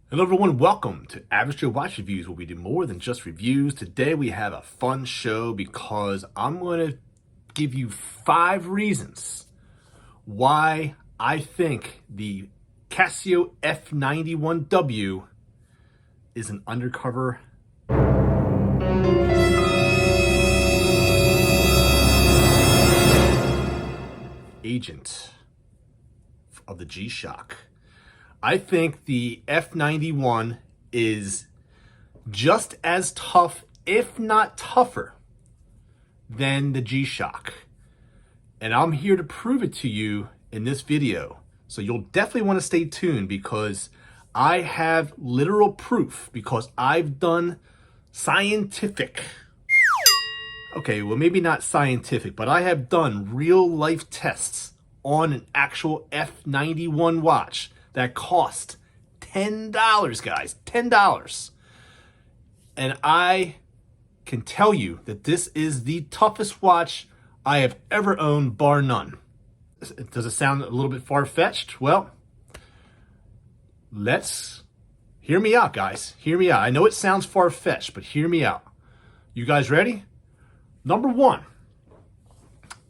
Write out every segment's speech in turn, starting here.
Hello everyone, welcome to AvgJoeWatchReviews, where we do more than just reviews. Today we have a fun show because I'm going to give you 5 reasons why I think the CASIO F91W is an undercover agent of the G-Shock. I think the F91 is just as tough, if not tougher, than the G-Shock. And I'm here to prove it to you in this video. So you'll definitely want to stay tuned because I have literal proof, because I've done scientific, okay, well maybe not scientific, but I have done real life tests on an actual F91 watch that cost $10, guys, $10. And I can tell you that this is the toughest watch I have ever owned, bar none. Does it sound a little bit far-fetched? Well, hear me out, guys. Hear me out. I know it sounds far-fetched, but hear me out. You guys ready? Number 1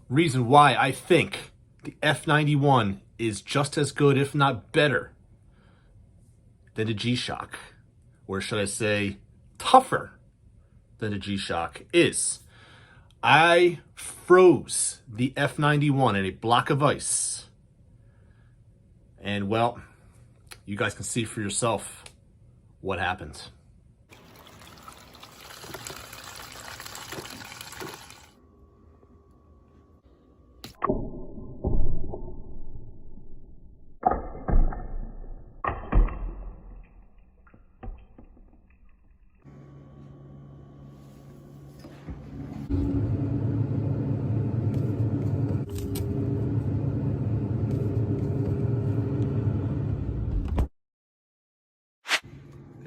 reason why I think the F91 is just as good, if not better, than the G-Shock, or should I say tougher than the G-Shock, is I froze the F91 in a block of ice. And well, you guys can see for yourself what happened.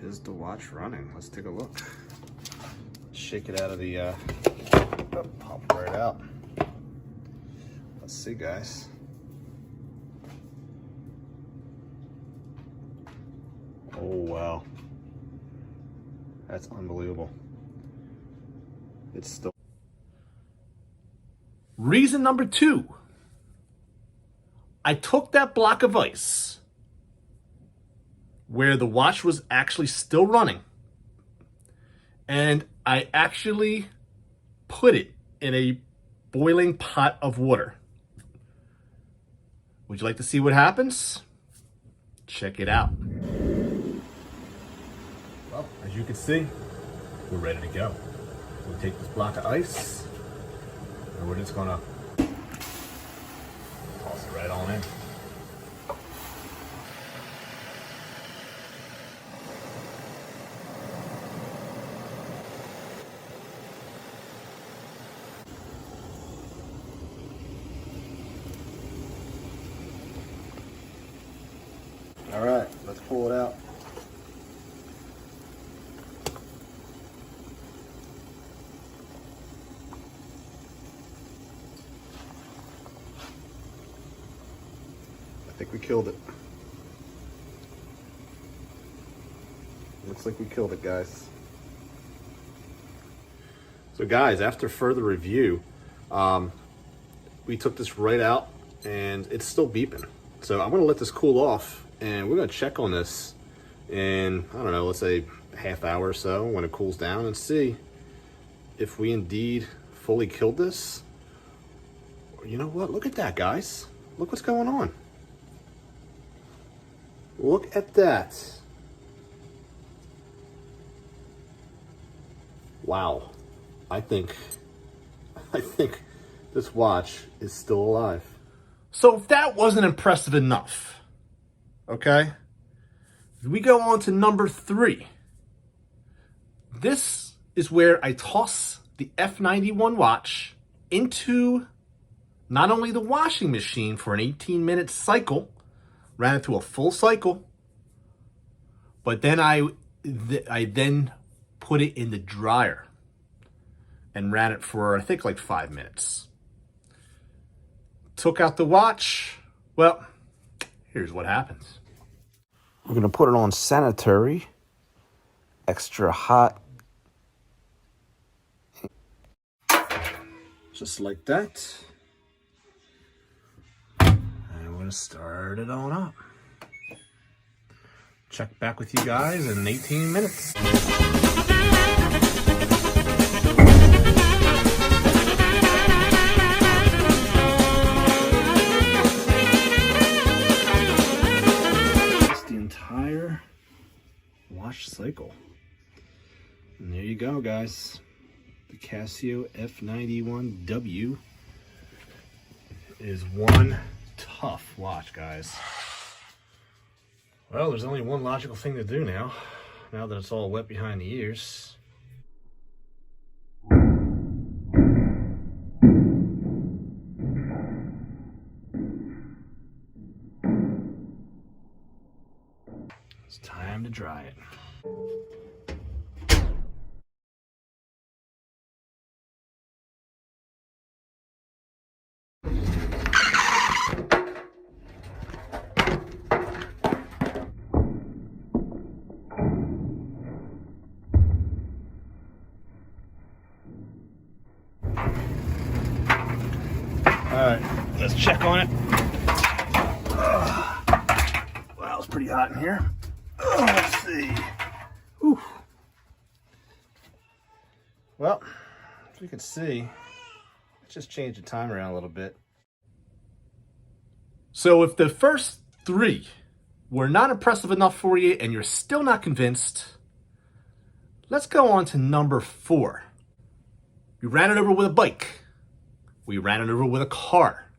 Is the watch running? Let's take a look. Shake it out of the pop it right out. Let's see, guys. Oh wow, that's unbelievable. It's still. Reason number 2, I took that block of ice where the watch was actually still running, and I actually put it in a boiling pot of water. Would you like to see what happens? Check it out. Well, as you can see, we're ready to go. So we take this block of ice, and we're just gonna toss it right on in. All right, let's pull it out. I think we killed it. Looks like we killed it, guys. So guys, after further review, we took this right out and it's still beeping. So I'm gonna let this cool off and we're gonna check on this in, I don't know, let's say half hour or so when it cools down, and see if we indeed fully killed this. You know what, look at that, guys. Look what's going on. Look at that. Wow. I think this watch is still alive. So if that wasn't impressive enough, okay, we go on to number 3. This is where I toss the F91 watch into not only the washing machine for an 18-minute cycle, ran it through a full cycle, but then I then put it in the dryer and ran it for, I think, like 5 minutes. Took out the watch. Well, here's what happens. We're going to put it on sanitary, extra hot. Just like that. And we're going to start it on up. Check back with you guys in 18 minutes. Wash cycle. And there you go, guys. The CASIO F91W is one tough watch, guys. Well, there's only one logical thing to do now that it's all wet behind the ears. It's time to dry it. All right, let's check on it. Wow, it's pretty hot in here. Let's see. Whew. Well, as you can see, let's just change the time around a little bit. So if the first three were not impressive enough for you and you're still not convinced, let's go on to number 4. We ran it over with a bike. We ran it over with a car.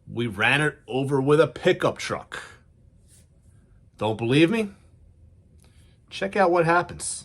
We ran it over with a pickup truck. Don't believe me? Check out what happens.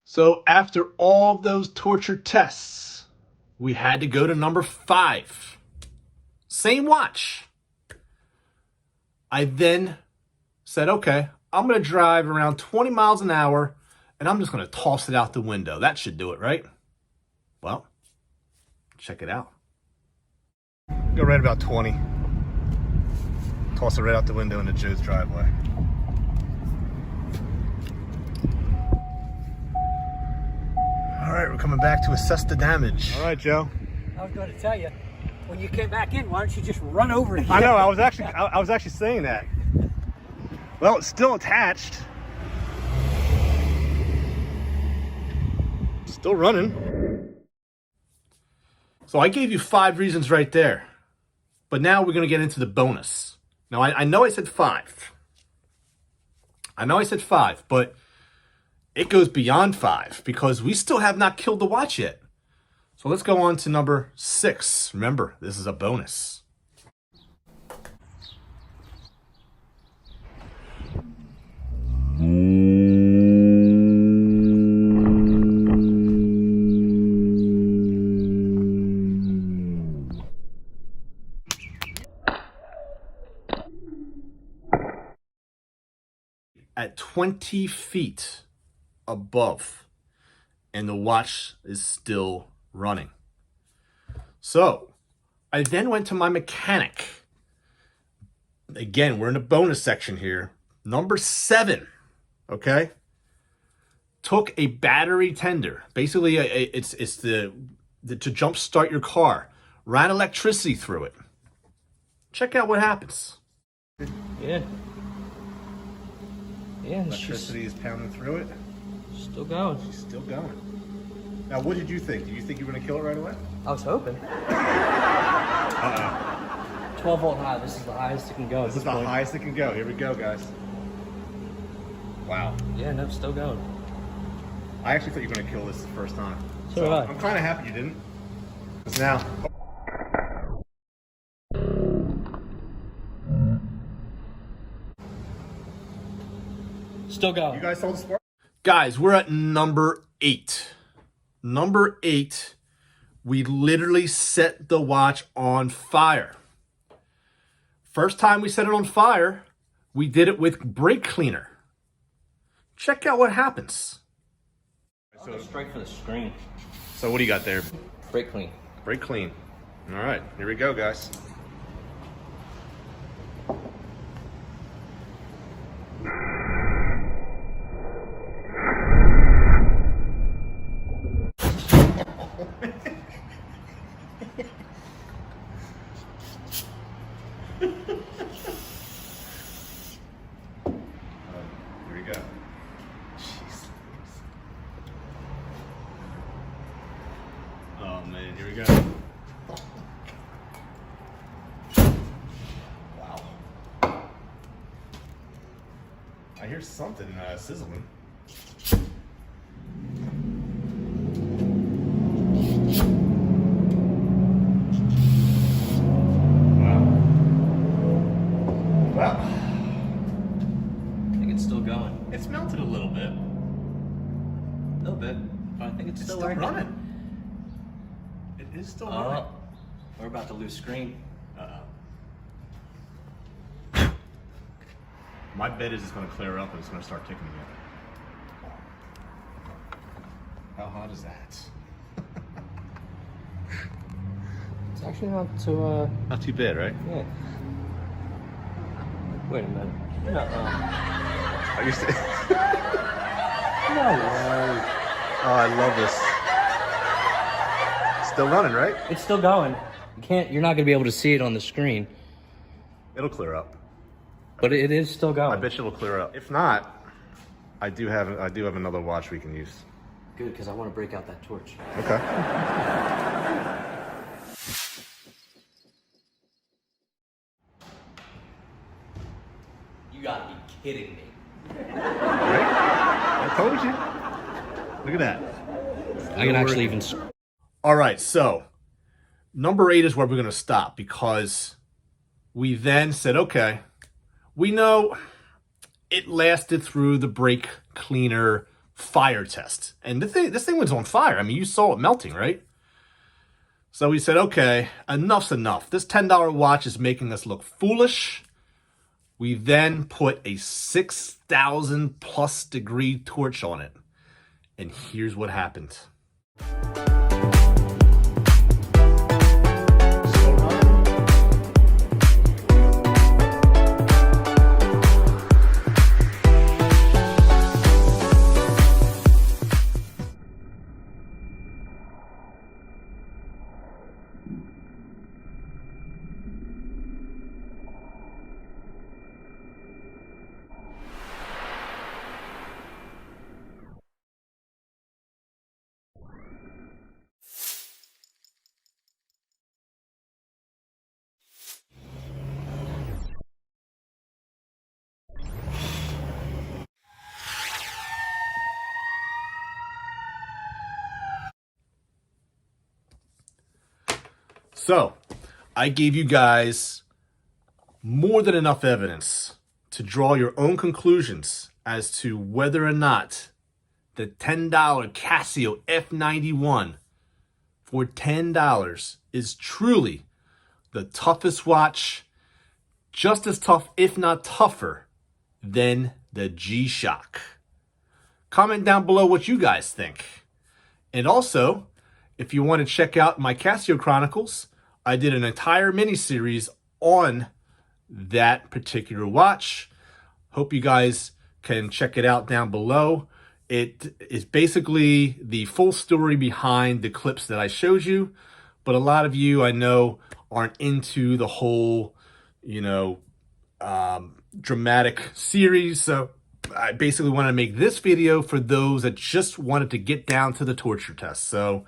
So after all those torture tests, we had to go to number 5. Same watch. I then said, okay, I'm going to drive around 20 miles an hour and I'm just going to toss it out the window. That should do it, right? Well, check it out. Go right about 20. Toss it right out the window into Joe's driveway. All right, we're coming back to assess the damage. All right, Joe. I was going to tell you, when you came back in, why don't you just run over it? I know, I was actually saying that. Well, it's still attached. Still running. So I gave you 5 reasons right there. But now we're going to get into the bonus. Now, I know I said 5. But it goes beyond 5 because we still have not killed the watch yet. So let's go on to number 6. Remember, this is a bonus. At 20 feet above, and the watch is still running. So I then went to my mechanic. Again, we're in the bonus section here. Number 7, okay? took a battery tender, basically it's the to jumpstart your car, ran electricity through it. Check out what happens. Yeah. Yeah, Electricity is pounding through it. Still going. She's still going. Now, what did you think? Did you think you were going to kill it right away? I was hoping. 12 volt high. This is the highest it can go. This is the highest it can go. Here we go, guys. Wow. Yeah, no, still going. I actually thought you were going to kill this the first time. So did I. I'm kind of happy you didn't. Because now... Still going. You guys saw the spark? Guys, we're at number 8. Number 8, we literally set the watch on fire. First time we set it on fire, we did it with brake cleaner. Check out what happens. I'll go straight for the screen. So what do you got there? Brake clean. Brake clean. All right, here we go, guys. Here we go. Jeez. Oh man, here we go. Wow. I hear something sizzling. Well, I think it's still going. it's melted a little bit. A little bit. But I think it's still working. running. It is still running. We're about to lose screen. My bet is it's going to clear up and it's going to start ticking again. How hot is that? It's actually not too, Not too bad, right? yeah. Wait a minute. Are you still... No way. Oh, I love this. Still running, right? It's still going. You're not gonna be able to see it on the screen, It'll clear up. but it is still going. I bet you it'll clear up. If not, I do have another watch we can use. Good, because I want to break out that torch. Okay. You gotta be kidding me. Right? I told you. Look at that. I can actually even... All right, so number 8 is where we're going to stop because we then said, okay, we know it lasted through the brake cleaner fire test. And this thing was on fire. I mean, you saw it melting, right? So we said, okay, enough's enough. This $10 watch is making us look foolish. We then put a 6,000 plus degree torch on it. And here's what happened. So, I gave you guys more than enough evidence to draw your own conclusions as to whether or not the $10 Casio F91 for $10 is truly the toughest watch, just as tough, if not tougher, than the G-Shock. Comment down below what you guys think. And also, if you want to check out my Casio Chronicles, I did an entire mini-series on that particular watch. Hope you guys can check it out down below. It is basically the full story behind the clips that I showed you, but a lot of you I know aren't into the whole, you know, dramatic series. So I basically want to make this video for those that just wanted to get down to the torture test. So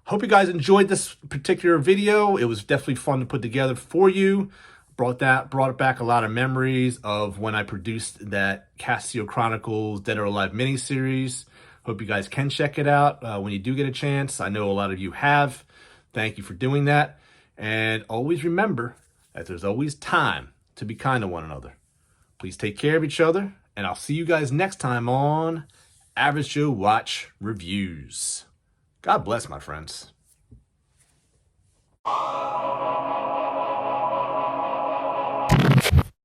hope you guys enjoyed this particular video. It was definitely fun to put together for you. Brought it back a lot of memories of when I produced that Casio Chronicles Dead or Alive miniseries. Hope you guys can check it out when you do get a chance. I know a lot of you have. Thank you for doing that. And always remember that there's always time to be kind to one another. Please take care of each other, and I'll see you guys next time on Average Joe Watch Reviews. God bless, my friends.